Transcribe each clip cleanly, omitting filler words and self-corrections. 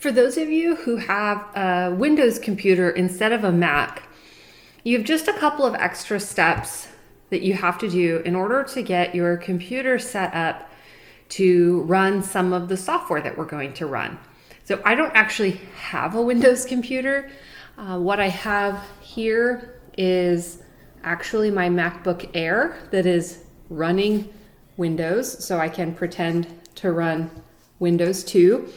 For those of you who have a Windows computer instead of a Mac, you have just a couple of extra steps that you have to do in order to get your computer set up to run some of the software that we're going to run. So I don't actually have a Windows computer. What I have here is actually my MacBook Air that is running Windows, so I can pretend to run Windows 2.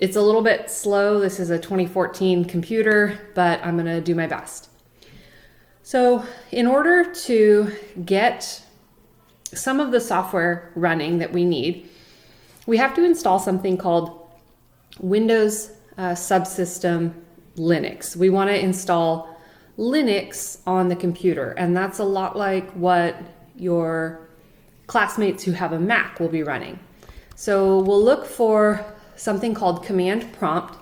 It's a little bit slow. This is a 2014 computer, but I'm gonna do my best. So in order to get some of the software running that we need, we have to install something called Windows Subsystem Linux. We want to install Linux on the computer, and that's a lot like what your classmates who have a Mac will be running. So we'll look for something called command prompt.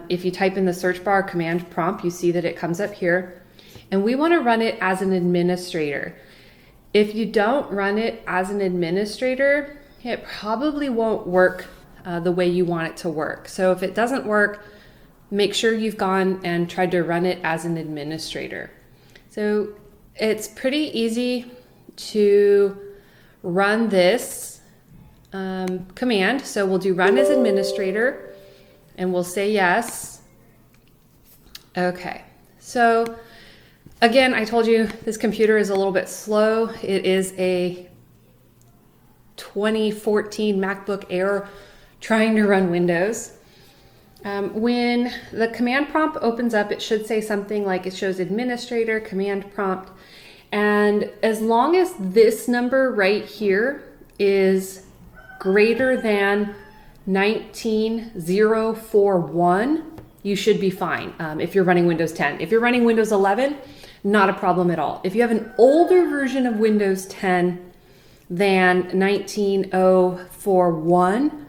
If you type in the search bar command prompt, you see that it comes up here, and we want to run it as an administrator. If you don't run it as an administrator, it probably won't work the way you want it to work. So if it doesn't work, make sure you've gone and tried to run it as an administrator. So it's pretty easy to run this command. So we'll do run as administrator and we'll say yes. Okay, so again, I told you this computer is a little bit slow. It is a 2014 MacBook Air trying to run Windows. When the command prompt opens up, it should say something like, it shows administrator, command prompt. And as long as this number right here is greater than 19041, you should be fine if you're running Windows 10. If you're running Windows 11, not a problem at all. If you have an older version of Windows 10 than 19041,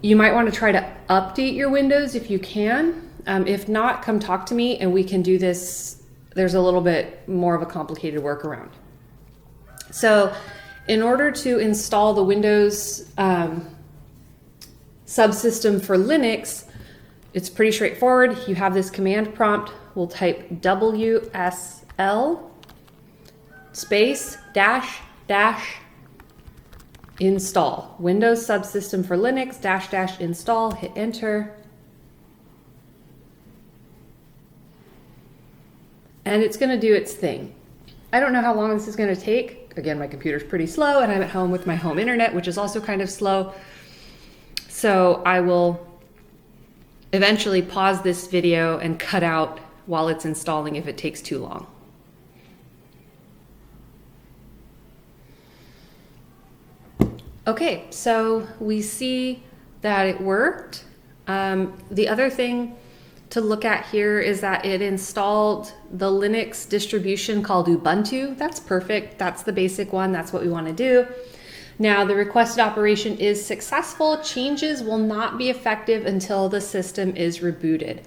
you might want to try to update your Windows if you can. If not, come talk to me and we can do this. There's a little bit more of a complicated workaround. So in order to install the Windows subsystem for Linux, it's pretty straightforward. You have this command prompt. We'll type WSL space dash dash install. Windows Subsystem for Linux dash dash install. Hit enter. And it's going to do its thing. I don't know how long this is going to take. Again, my computer's pretty slow and I'm at home with my home internet, which is also kind of slow. So I will eventually pause this video and cut out while it's installing if it takes too long. Okay, so we see that it worked. The other thing to look at here is that it installed the Linux distribution called Ubuntu. That's perfect. That's the basic one. That's what we want to do. Now, the requested operation is successful. Changes will not be effective until the system is rebooted.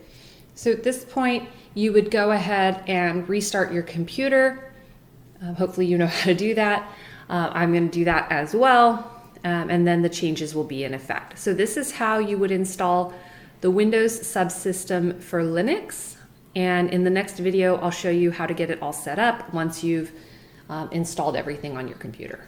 So at this point, you would go ahead and restart your computer. Hopefully you know how to do that. I'm going to do that as well. And then the changes will be in effect. So this is how you would install the Windows subsystem for Linux. And in the next video, I'll show you how to get it all set up once you've installed everything on your computer.